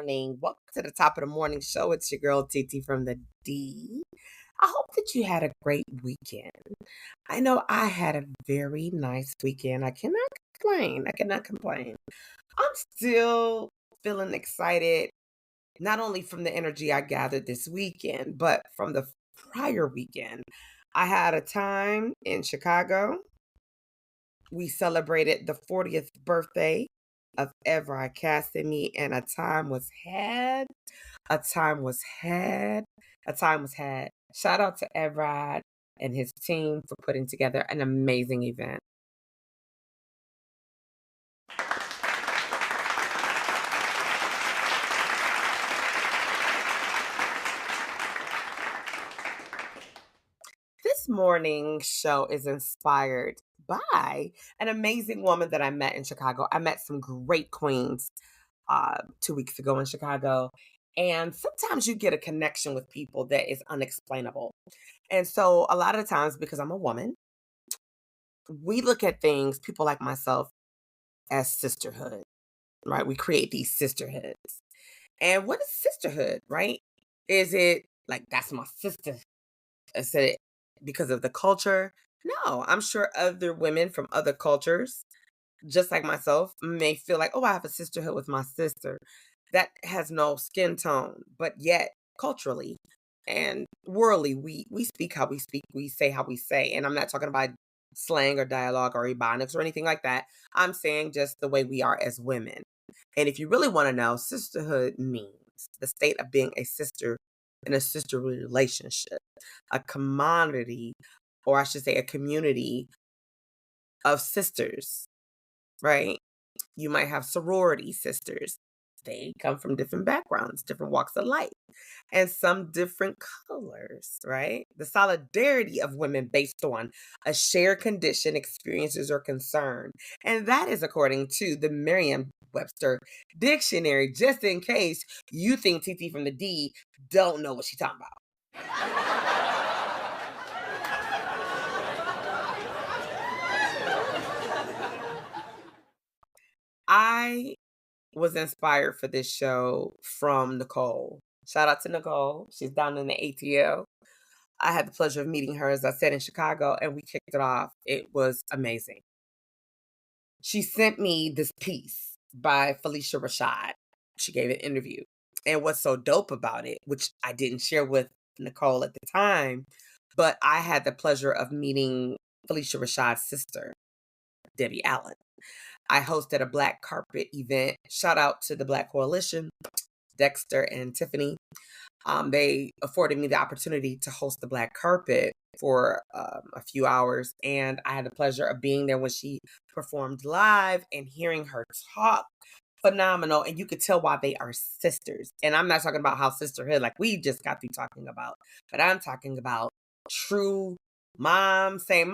morning. Welcome to the top of the morning show. It's your girl, TT from the D. I hope that you had a great weekend. I know I had a very nice weekend. I cannot complain. I'm still feeling excited, not only from the energy I gathered this weekend, but from the prior weekend. I had a time in Chicago. We celebrated the 40th birthday of Everard Cassidy, and a time was had. A time was had. A time was had. Shout out to Everard and his team for putting together an amazing event. This morning's show is inspired by an amazing woman that I met in Chicago. I met some great queens 2 weeks ago in Chicago. And sometimes you get a connection with people that is unexplainable. And so a lot of times, because I'm a woman, we look at things, people like myself, as sisterhood, right? We create these sisterhoods. And what is sisterhood, right? Is it like, that's my sister? Is it because of the culture? No, I'm sure other women from other cultures, just like myself, may feel like, oh, I have a sisterhood with my sister. That has no skin tone, but yet culturally and worldly, we speak how we speak, we say how we say. And I'm not talking about slang or dialogue or ebonics or anything like that. I'm saying just the way we are as women. And if you really want to know, sisterhood means the state of being a sister in a sister relationship, a commodity, or I should say a community of sisters, right? You might have sorority sisters. They come from different backgrounds, different walks of life, and some different colors, right? The solidarity of women based on a shared condition, experiences, or concern. And that is according to the Merriam-Webster Dictionary, just in case you think TT from the D don't know what she's talking about. I was inspired for this show from Nicole. Shout out to Nicole. She's down in the ATL. I had the pleasure of meeting her, as I said, in Chicago, and we kicked it off. It was amazing. She sent me this piece by Felicia Rashad. She gave an interview. And what's so dope about it, which I didn't share with Nicole at the time, but I had the pleasure of meeting Felicia Rashad's sister, Debbie Allen. I hosted a black carpet event. Shout out to the Black Coalition, Dexter and Tiffany. They afforded me the opportunity to host the black carpet for a few hours. And I had the pleasure of being there when she performed live and hearing her talk. Phenomenal. And you could tell why they are sisters. And I'm not talking about how sisterhood, like we just got through talking about, but I'm talking about true mom, same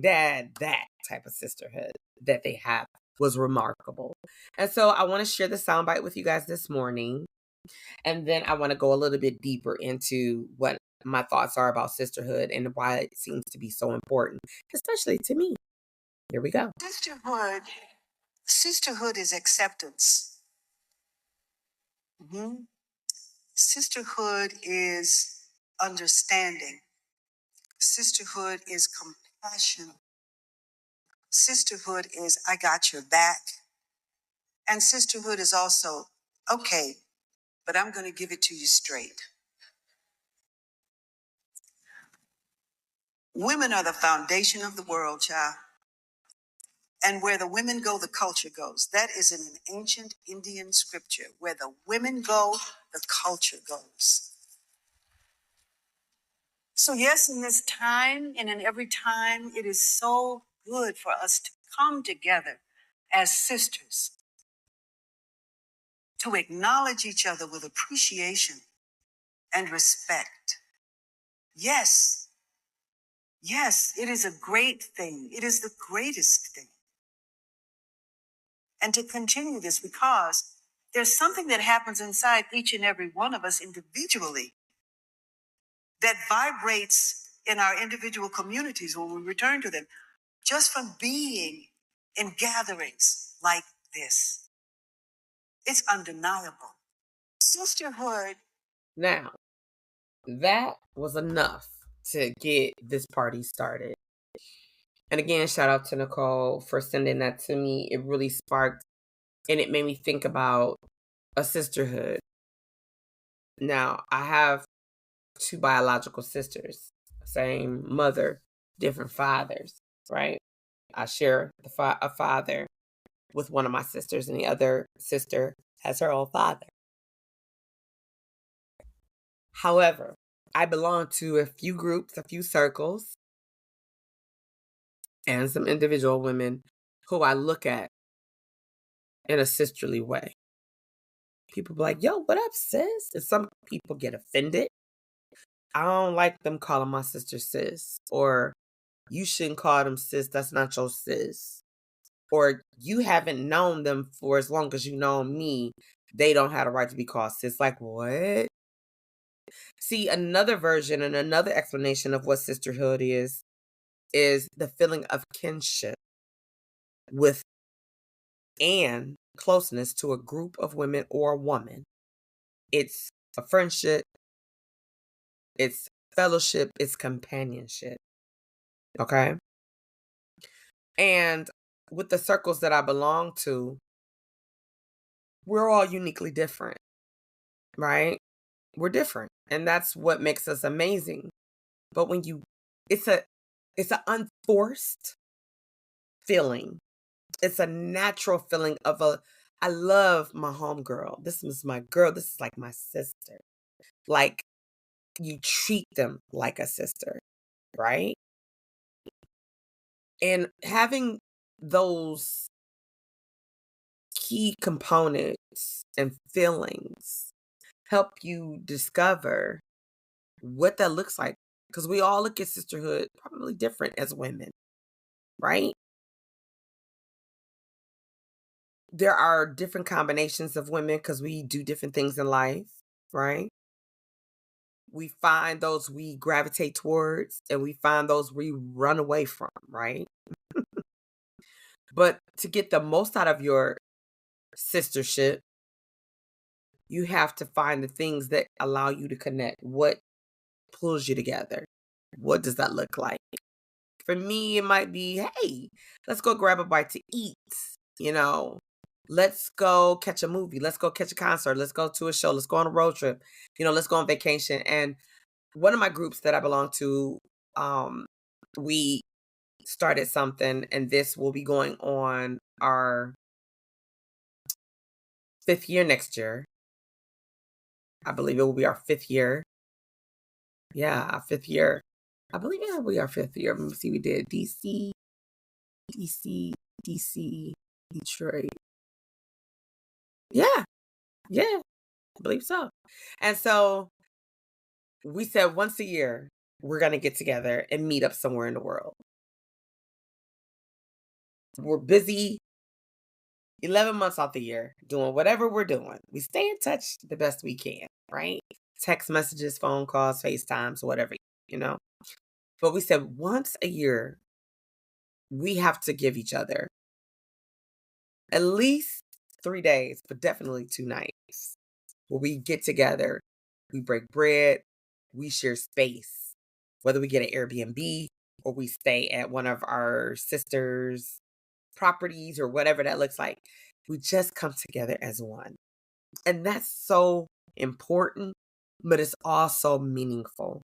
dad, that type of sisterhood that they have was remarkable. And so I want to share the soundbite with you guys this morning. And then I want to go a little bit deeper into what my thoughts are about sisterhood and why it seems to be so important, especially to me. Here we go. Sisterhood is acceptance. Mhm. Sisterhood is understanding. Sisterhood is compassion. Sisterhood is I got your back. And sisterhood is also, okay, but I'm going to give it to you straight. Women are the foundation of the world, child. And where the women go, the culture goes. That is in an ancient Indian scripture. Where the women go, the culture goes. So yes, in this time and in every time, it is so good for us to come together as sisters, to acknowledge each other with appreciation and respect. Yes, yes, it is a great thing. It is the greatest thing. And to continue this because there's something that happens inside each and every one of us individually that vibrates in our individual communities when we return to them, just from being in gatherings like this. It's undeniable. Sisterhood. Now, that was enough to get this party started. And again, shout out to Nicole for sending that to me. It really sparked and it made me think about a sisterhood. Now, I have two biological sisters, same mother, different fathers, right? I share a father with one of my sisters, and the other sister has her own father. However, I belong to a few groups, a few circles, and some individual women who I look at in a sisterly way. People be like, yo, what up, sis? And some people get offended. I don't like them calling my sister sis. Or you shouldn't call them sis. That's not your sis. Or you haven't known them for as long as you know me. They don't have the right to be called sis. Like, what? See, another version and another explanation of what sisterhood is the feeling of kinship with and closeness to a group of women or a woman. It's a friendship, it's fellowship, it's companionship. Okay? And with the circles that I belong to, we're all uniquely different, right? We're different. And that's what makes us amazing. But when it's an unforced feeling. It's a natural feeling of I love my homegirl. This is my girl. This is like my sister. Like you treat them like a sister, right? And having those key components and feelings help you discover what that looks like. Because we all look at sisterhood probably different as women, right? There are different combinations of women because we do different things in life, right? We find those we gravitate towards and we find those we run away from, right? But to get the most out of your sistership, you have to find the things that allow you to connect. What pulls you together? What does that look like? For me, it might be, hey, let's go grab a bite to eat, you know. Let's go catch a movie. Let's go catch a concert. Let's go to a show. Let's go on a road trip. Let's go on vacation. And one of my groups that I belong to, we started something, and this will be going on our 5th year next year. I believe it will be our 5th year. Yeah, our 5th year. I believe it will be our 5th year. Let me see. We did DC, Detroit. Yeah, I believe so. And so we said once a year, we're going to get together and meet up somewhere in the world. We're busy 11 months off the year doing whatever we're doing. We stay in touch the best we can, right? Text messages, phone calls, FaceTimes, whatever, you know. But we said once a year, we have to give each other at least 3 days, but definitely 2 nights where we get together, we break bread, we share space, whether we get an Airbnb or we stay at one of our sisters' properties or whatever that looks like. We just come together as one. And that's so important, but it's also meaningful.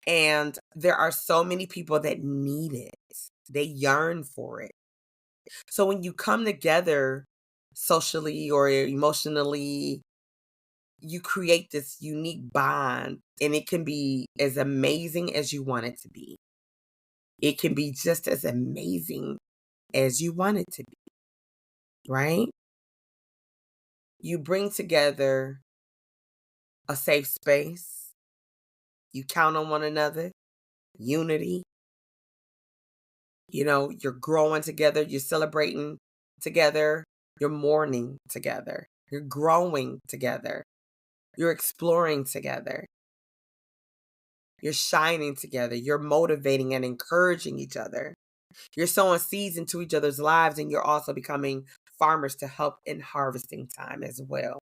And there are so many people that need it. They yearn for it. So when you come together socially or emotionally, you create this unique bond, and it can be as amazing as you want it to be. It can be just as amazing as you want it to be, right? You bring together a safe space. You count on one another, unity. You're growing together, you're celebrating together, you're mourning together, you're growing together, you're exploring together, you're shining together, you're motivating and encouraging each other. You're sowing seeds into each other's lives, and you're also becoming farmers to help in harvesting time as well.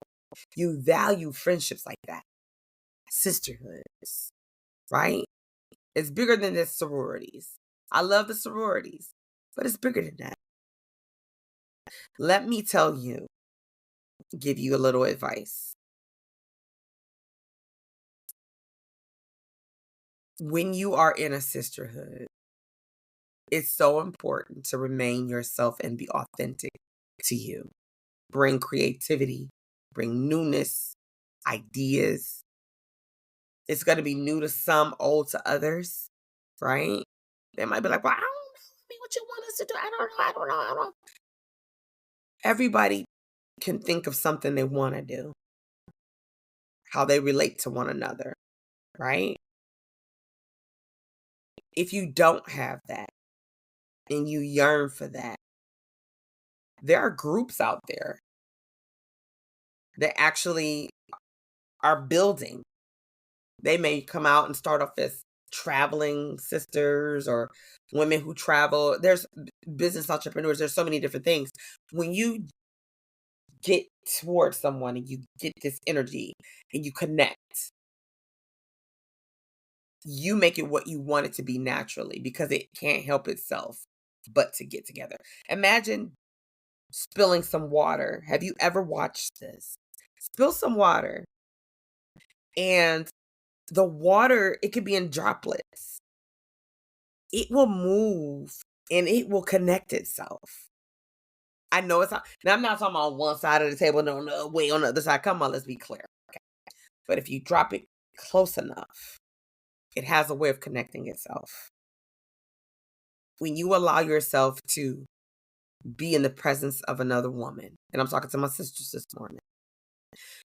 You value friendships like that. Sisterhoods, right? It's bigger than the sororities. I love the sororities, but it's bigger than that. Let me give you a little advice. When you are in a sisterhood, it's so important to remain yourself and be authentic to you. Bring creativity, bring newness, ideas. It's going to be new to some, old to others, right? They might be like, well, I don't know what you want us to do. I don't know. Everybody can think of something they want to do, how they relate to one another, right? If you don't have that and you yearn for that, there are groups out there that actually are building. They may come out and start off as traveling sisters or women who travel. There's business entrepreneurs. There's so many different things. When you get towards someone and you get this energy and you connect, you make it what you want it to be naturally because it can't help itself but to get together. Imagine spilling some water. Have you ever watched this? Spill some water and the water, it could be in droplets. It will move and it will connect itself. I know it's not, now I'm not talking about on one side of the table, no, way on the other side. Come on, let's be clear. Okay. But if you drop it close enough, it has a way of connecting itself. When you allow yourself to be in the presence of another woman, and I'm talking to my sisters this morning,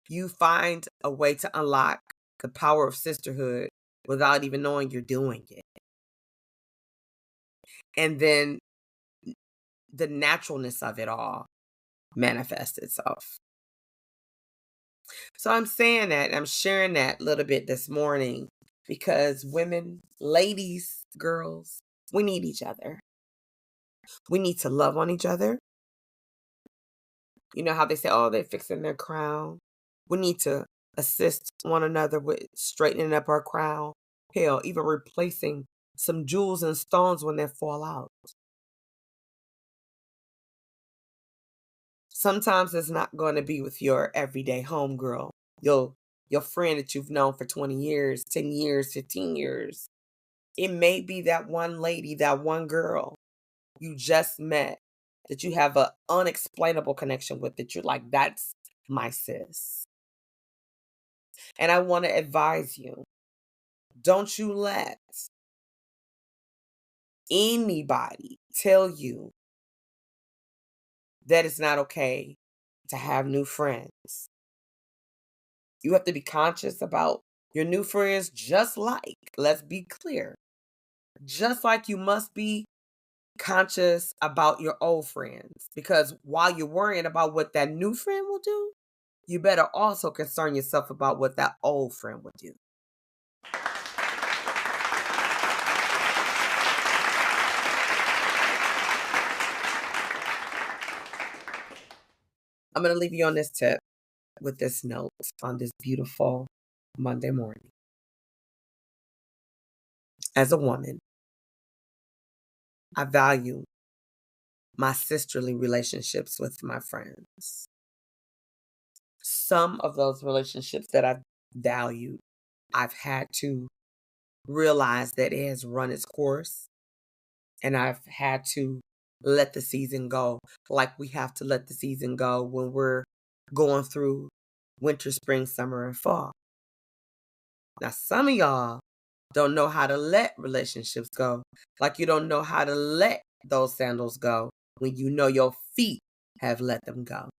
you find a way to unlock the power of sisterhood without even knowing you're doing it. And then the naturalness of it all manifests itself. So I'm saying that, I'm sharing that a little bit this morning because women, ladies, girls, we need each other. We need to love on each other. You know how they say, oh, they're fixing their crown. We need to assist one another with straightening up our crown. Hell, even replacing some jewels and stones when they fall out. Sometimes it's not going to be with your everyday homegirl, your friend that you've known for 20 years, 10 years, 15 years. It may be that one lady, that one girl you just met that you have an unexplainable connection with, that you're like, that's my sis. And I want to advise you, don't you let anybody tell you that it's not okay to have new friends. You have to be conscious about your new friends, just like, let's be clear, just like you must be conscious about your old friends. Because while you're worrying about what that new friend will do, you better also concern yourself about what that old friend would do. I'm going to leave you on this tip with this note on this beautiful Monday morning. As a woman, I value my sisterly relationships with my friends. Some of those relationships that I've valued, I've had to realize that it has run its course, and I've had to let the season go, like we have to let the season go when we're going through winter, spring, summer, and fall. Now, some of y'all don't know how to let relationships go, like you don't know how to let those sandals go when you know your feet have let them go.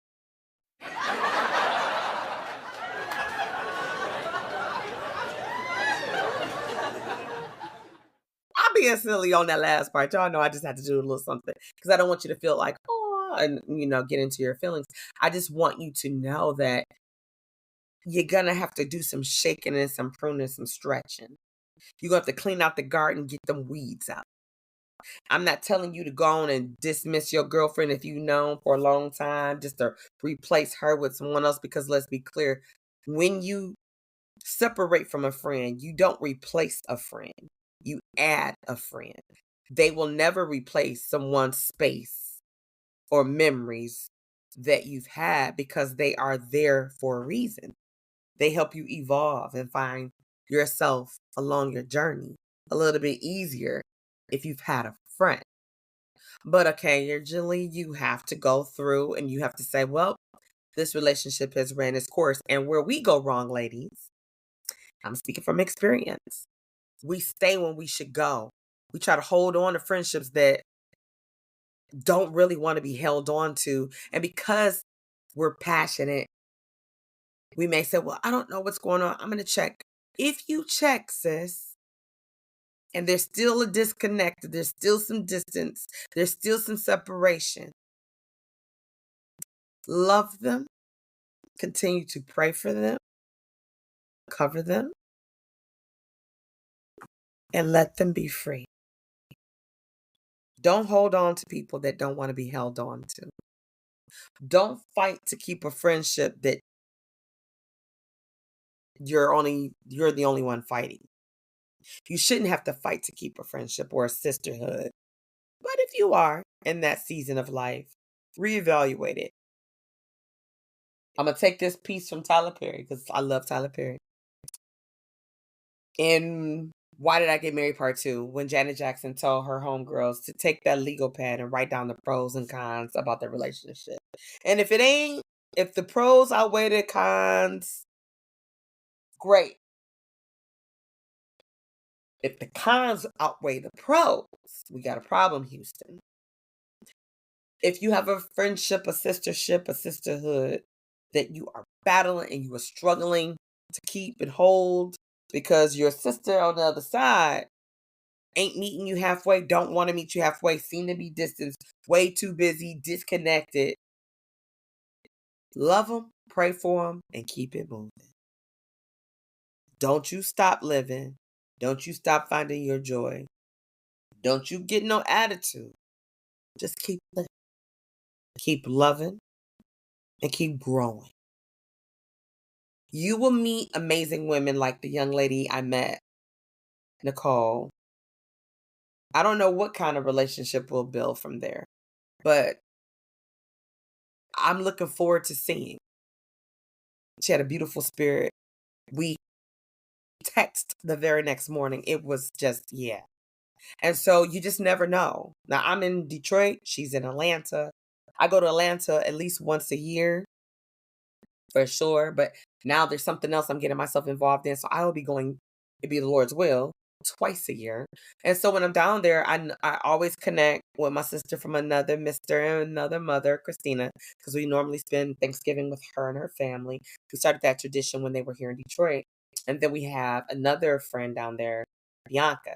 I'm being silly on that last part. Y'all know I just had to do a little something because I don't want you to feel like, oh, and, get into your feelings. I just want you to know that you're going to have to do some shaking and some pruning, some stretching. You're going to have to clean out the garden, get them weeds out. I'm not telling you to go on and dismiss your girlfriend if you've known for a long time, just to replace her with someone else, because let's be clear, when you separate from a friend, you don't replace a friend. You add a friend. They will never replace someone's space or memories that you've had, because they are there for a reason. They help you evolve and find yourself along your journey a little bit easier if you've had a friend. But occasionally you have to go through and you have to say, well, this relationship has ran its course. And where we go wrong, ladies, I'm speaking from experience. We stay when we should go. We try to hold on to friendships that don't really want to be held on to. And because we're passionate, we may say, well, I don't know what's going on. I'm going to check. If you check, sis, and there's still a disconnect, there's still some distance, there's still some separation, love them, continue to pray for them, cover them, and let them be free. Don't hold on to people that don't want to be held on to. Don't fight to keep a friendship that you're the only one fighting. You shouldn't have to fight to keep a friendship or a sisterhood. But if you are in that season of life, reevaluate it. I'm going to take this piece from Tyler Perry, because I love Tyler Perry. In Why Did I Get Married Part 2, when Janet Jackson told her homegirls to take that legal pad and write down the pros and cons about their relationship. And if the pros outweigh the cons, great. If the cons outweigh the pros, we got a problem, Houston. If you have a friendship, a sistership, a sisterhood that you are battling and you are struggling to keep and hold because your sister on the other side ain't meeting you halfway, don't want to meet you halfway, seem to be distant, way too busy, disconnected, love them, pray for them, and keep it moving. Don't you stop living. Don't you stop finding your joy. Don't you get no attitude. Just keep living. Keep loving and keep growing. You will meet amazing women like the young lady I met, Nicole. I don't know what kind of relationship we'll build from there, but I'm looking forward to seeing. She had a beautiful spirit. We text the very next morning. It was just, yeah. And so you just never know. Now, I'm in Detroit. She's in Atlanta. I go to Atlanta at least once a year for sure. But now there's something else I'm getting myself involved in. So I will be going, it'd be the Lord's will, twice a year. And so when I'm down there, I always connect with my sister from another mister and another mother, Christina, because we normally spend Thanksgiving with her and her family. We started that tradition when they were here in Detroit. And then we have another friend down there, Bianca,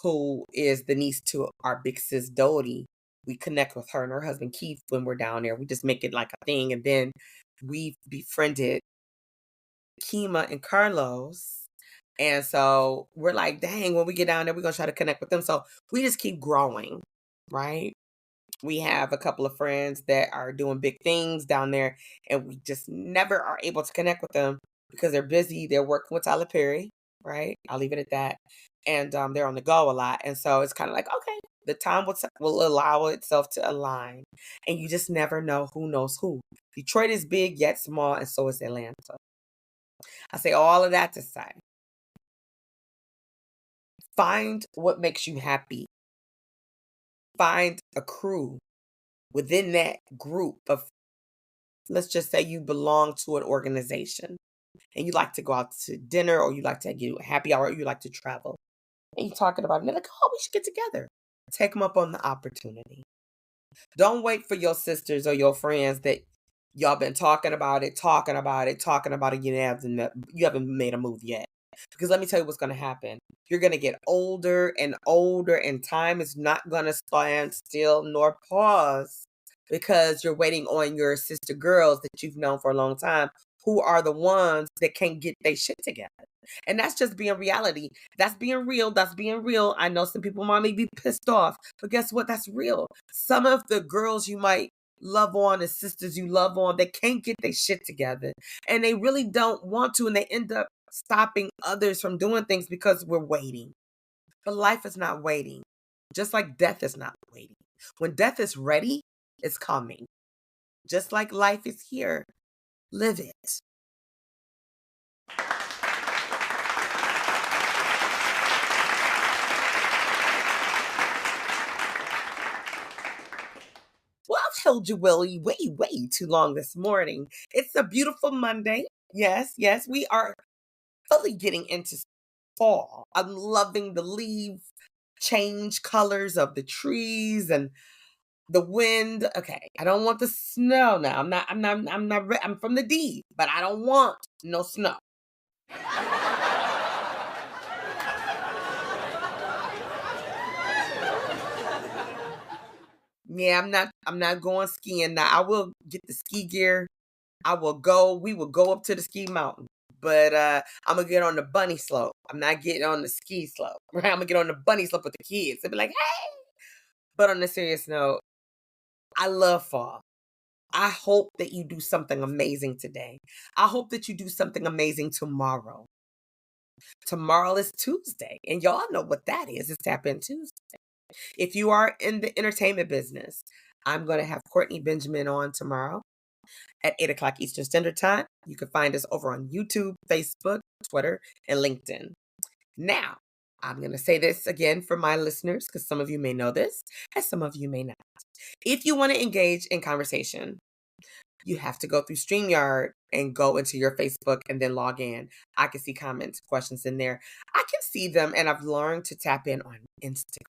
who is the niece to our big sis Dodie. We connect with her and her husband Keith when we're down there. We just make it like a thing. And then we befriended Kima and Carlos. And so we're like, dang, when we get down there, we're going to try to connect with them. So we just keep growing, right? We have a couple of friends that are doing big things down there, and we just never are able to connect with them because they're busy. They're working with Tyler Perry, right? I'll leave it at that. And they're on the go a lot. And so it's kind of like, okay, the time will allow itself to align. And you just never know who knows who. Detroit is big yet small, and so is Atlanta. I say all of that to say, find what makes you happy. Find a crew within that group of, let's just say you belong to an organization and you like to go out to dinner, or you like to get a happy hour, or you like to travel. And you're talking about it, and they're like, oh, we should get together. Take them up on the opportunity. Don't wait for your sisters or your friends that y'all been talking about it. You haven't made a move yet. Because let me tell you what's going to happen. You're going to get older and older, and time is not going to stand still nor pause, because you're waiting on your sister girls that you've known for a long time, who are the ones that can't get their shit together. And that's just being reality. That's being real. That's being real. I know some people might be pissed off, but guess what? That's real. Some of the girls you might love on and sisters you love on, they can't get their shit together. And they really don't want to, and they end up stopping others from doing things because we're waiting. But life is not waiting. Just like death is not waiting. When death is ready, it's coming. Just like life is here, live it. Well, I've held you way too long this morning. It's a beautiful Monday. Yes, we are fully getting into fall. I'm loving the leaf change colors of the trees and the wind. Okay, I don't want the snow now. I'm from the D, but I don't want no snow. Yeah, I'm not going skiing now. I will get the ski gear. We will go up to the ski mountain. But I'm gonna get on the bunny slope. I'm not getting on the ski slope. Right? I'm gonna get on the bunny slope with the kids. They'll be like, hey. But on a serious note, I love fall. I hope that you do something amazing today. I hope that you do something amazing tomorrow. Tomorrow is Tuesday, and y'all know what that is. It's Tap In Tuesday. If you are in the entertainment business, I'm going to have Courtney Benjamin on tomorrow at 8 o'clock Eastern Standard Time. You can find us over on YouTube, Facebook, Twitter, and LinkedIn. Now, I'm going to say this again for my listeners, because some of you may know this, and some of you may not. If you want to engage in conversation, you have to go through StreamYard and go into your Facebook and then log in. I can see comments, questions in there. I can see them, and I've learned to tap in on Instagram.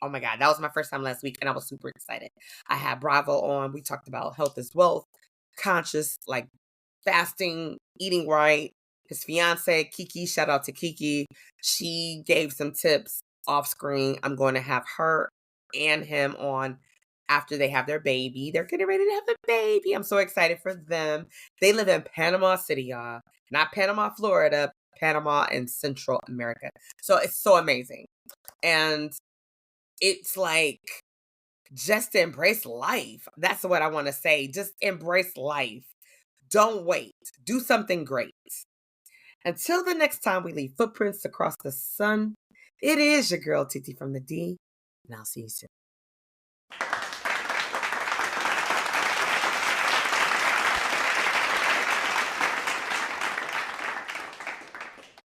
Oh my God, that was my first time last week, and I was super excited. I had Bravo on. We talked about health is wealth, conscious, like fasting, eating right. His fiance, Kiki, shout out to Kiki. She gave some tips off screen. I'm going to have her and him on after they have their baby. They're getting ready to have a baby. I'm so excited for them. They live in Panama City, y'all. Not Panama, Florida, Panama in Central America. So it's so amazing. And it's like, just embrace life. That's what I want to say. Just embrace life. Don't wait. Do something great. Until the next time we leave footprints across the sun, it is your girl, TT from the D, and I'll see you soon.